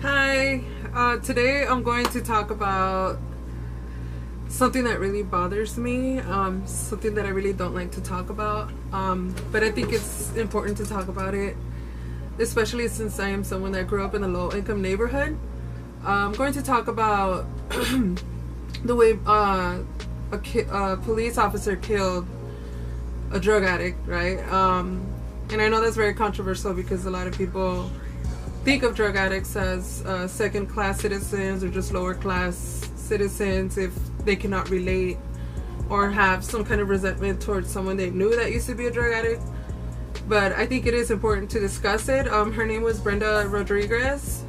Hi, today I'm going to talk about something that really bothers me, something that I really don't like to talk about, but I think it's important to talk about it, especially since I am someone that grew up in a low-income neighborhood. I'm going to talk about the way a police officer killed a drug addict, right? And I know that's very controversial because a lot of people think of drug addicts as second-class citizens or just lower-class citizens if they cannot relate or have some kind of resentment towards someone they knew that used to be a drug addict. But I think it is important to discuss it. Her name was Brenda Rodriguez.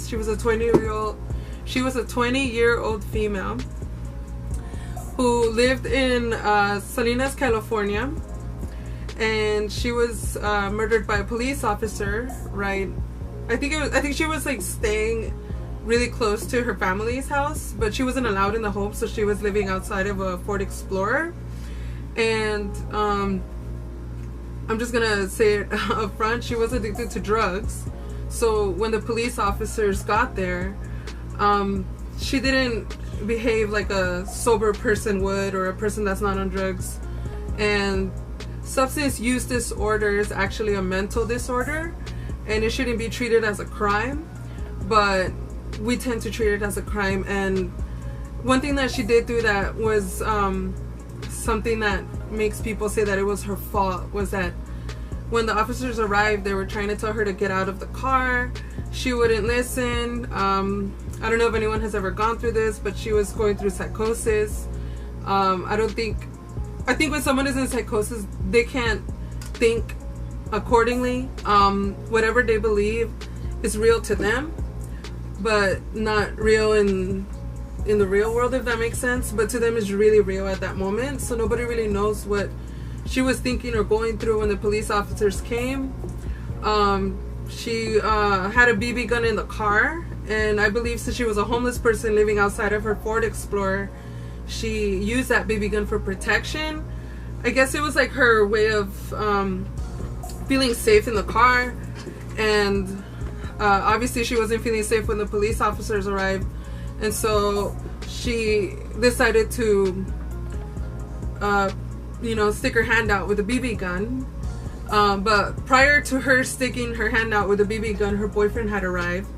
She was a 20-year-old female who lived in Salinas, California. And she was murdered by a police officer, right? I think she was like staying really close to her family's house, but she wasn't allowed in the home, so she was living outside of a Ford Explorer. And I'm just gonna say it up front, she was addicted to drugs. So when the police officers got there, she didn't behave like a sober person would, or a person that's not on drugs. And substance use disorder is actually a mental disorder, and it shouldn't be treated as a crime, but we tend to treat it as a crime. And one thing that she did do that was something that makes people say that it was her fault, was that when the officers arrived, they were trying to tell her to get out of the car. She wouldn't listen. I don't know if anyone has ever gone through this, but she was going through psychosis. I think when someone is in psychosis, they can't think accordingly. Whatever they believe is real to them, but not real in the real world, if that makes sense. But to them, it's really real at that moment. So nobody really knows what she was thinking or going through when the police officers came. She had a BB gun in the car, and I believe since she was a homeless person living outside of her Ford Explorer, she used that BB gun for protection. I guess it was like her way of feeling safe in the car. And obviously she wasn't feeling safe when the police officers arrived, and so she decided to stick her hand out with a BB gun. But prior to her sticking her hand out with a BB gun, her boyfriend had arrived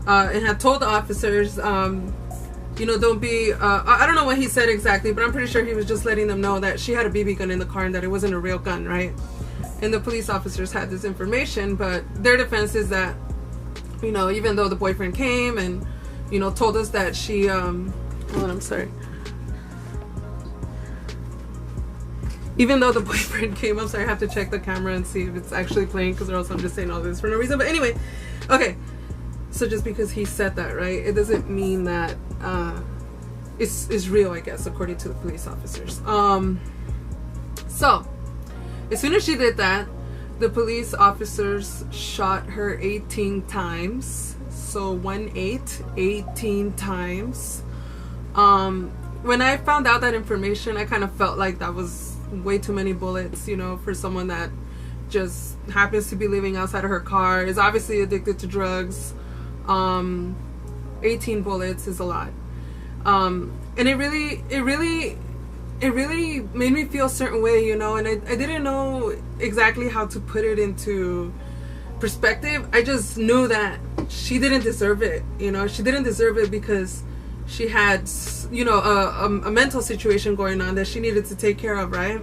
and had told the officers, don't be, I don't know what he said exactly, but I'm pretty sure he was just letting them know that she had a BB gun in the car and that it wasn't a real gun, right? And the police officers had this information, but their defense is that, even though the boyfriend came and, told us that she, hold on, I'm sorry. Even though the boyfriend came, I'm sorry, I have to check the camera and see if it's actually playing, because or else I'm just saying all this for no reason. But anyway, okay. So just because he said that, right, it doesn't mean that it's real, I guess, according to the police officers. So as soon as she did that, the police officers shot her 18 times. So 18 times. When I found out that information, I kind of felt like that was way too many bullets, for someone that just happens to be living outside of her car, is obviously addicted to drugs. 18 bullets is a lot. And it really made me feel a certain way, and I didn't know exactly how to put it into perspective. I just knew that she didn't deserve it. She didn't deserve it because she had, a mental situation going on that she needed to take care of, right?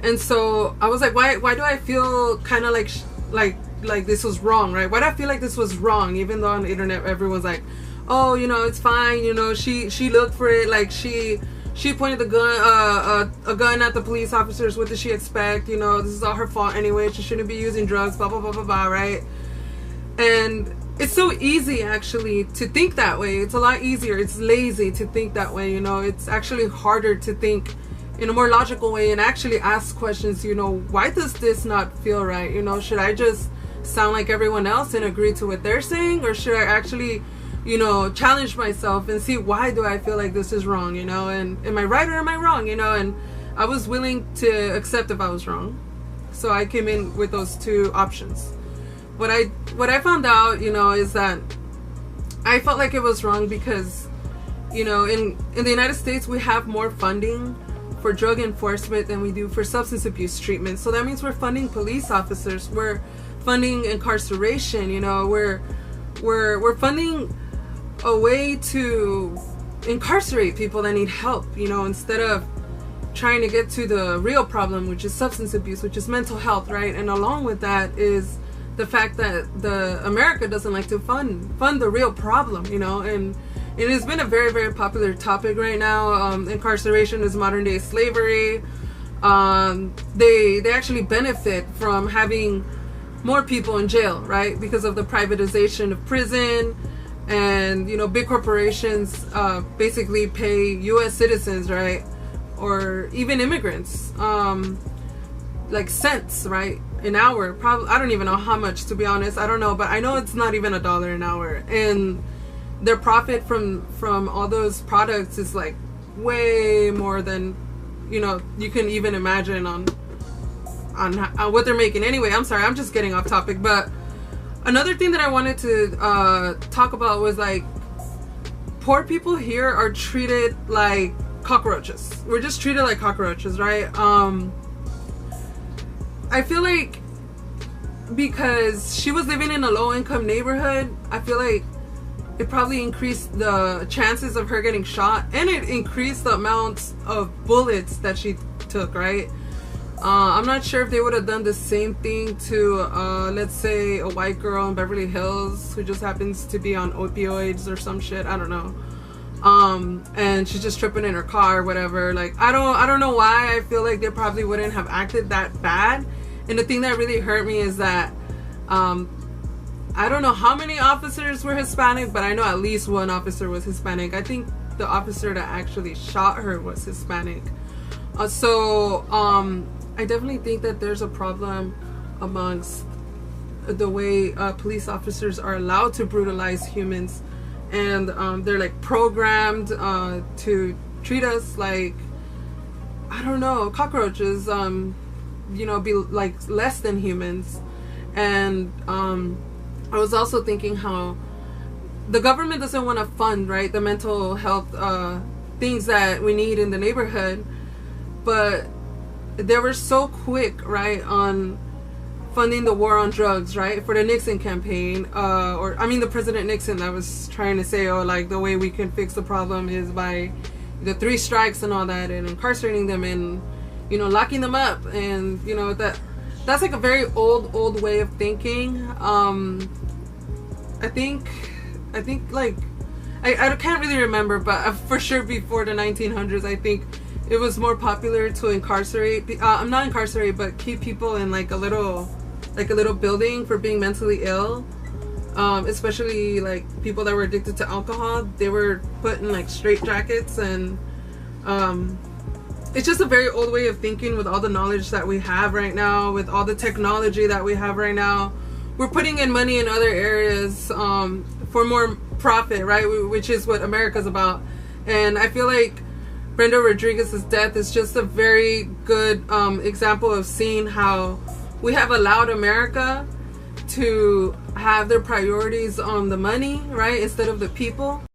And so I was like, why do I feel kind of like this was wrong, right? Why do I feel like this was wrong, even though on the internet everyone's like, oh, it's fine, she looked for it, like she pointed a gun at the police officers, what did she expect, this is all her fault anyway, she shouldn't be using drugs, blah blah blah blah blah, right? And it's so easy actually to think that way. It's a lot easier, it's lazy to think that way, it's actually harder to think in a more logical way and actually ask questions, why does this not feel right? Should I just sound like everyone else and agree to what they're saying, or should I actually challenge myself and see, why do I feel like this is wrong, and am I right or am I wrong, and I was willing to accept if I was wrong. So I came in with those two options. what I found out, you know, is that I felt like it was wrong because, you know, in the United States we have more funding for drug enforcement than we do for substance abuse treatment. So that means we're funding police officers, we're funding incarceration, you know, we're funding a way to incarcerate people that need help, you know, instead of trying to get to the real problem, which is substance abuse, which is mental health, right? And along with that is the fact that America doesn't like to fund the real problem, you know. And it has been a very, very popular topic right now. Incarceration is modern day slavery. They actually benefit from having more people in jail, right? Because of the privatization of prison, and, you know, big corporations basically pay U.S. citizens, right, or even immigrants, like cents, right, an hour. Probably, I don't even know how much, to be honest. I don't know, but I know it's not even $1 an hour, and their profit from all those products is like way more than, you know, you can even imagine on what they're making. Anyway, I'm sorry, I'm just getting off topic. But another thing that I wanted to talk about was, like, poor people here are treated like cockroaches. We're just treated like cockroaches, right? I feel like because she was living in a low-income neighborhood, I feel like it probably increased the chances of her getting shot, and it increased the amount of bullets that she took, right? I'm not sure if they would have done the same thing to, let's say, a white girl in Beverly Hills who just happens to be on opioids or some shit. I don't know. And she's just tripping in her car or whatever. Like, I don't know why I feel like they probably wouldn't have acted that bad. And the thing that really hurt me is that, I don't know how many officers were Hispanic, but I know at least one officer was Hispanic. I think the officer that actually shot her was Hispanic. I definitely think that there's a problem amongst the way police officers are allowed to brutalize humans, and they're like programmed to treat us like, I don't know, cockroaches, you know, be like less than humans. And I was also thinking how the government doesn't want to fund, right, the mental health things that we need in the neighborhood, but they were so quick, right, on funding the war on drugs, right, for the Nixon campaign, or I mean the President Nixon that was trying to say, oh, like, the way we can fix the problem is by the 3 strikes and all that, and incarcerating them and, you know, locking them up. And, you know, that's like a very old way of thinking. I think like I can't really remember, but for sure before the 1900s, I think it was more popular to incarcerate, not incarcerate, but keep people in like a little building for being mentally ill, especially like people that were addicted to alcohol. They were put in like straitjackets, and it's just a very old way of thinking. With all the knowledge that we have right now, with all the technology that we have right now, we're putting in money in other areas for more profit, right, which is what America's about. And I feel like Brenda Rodriguez's death is just a very good example of seeing how we have allowed America to have their priorities on the money, right, instead of the people.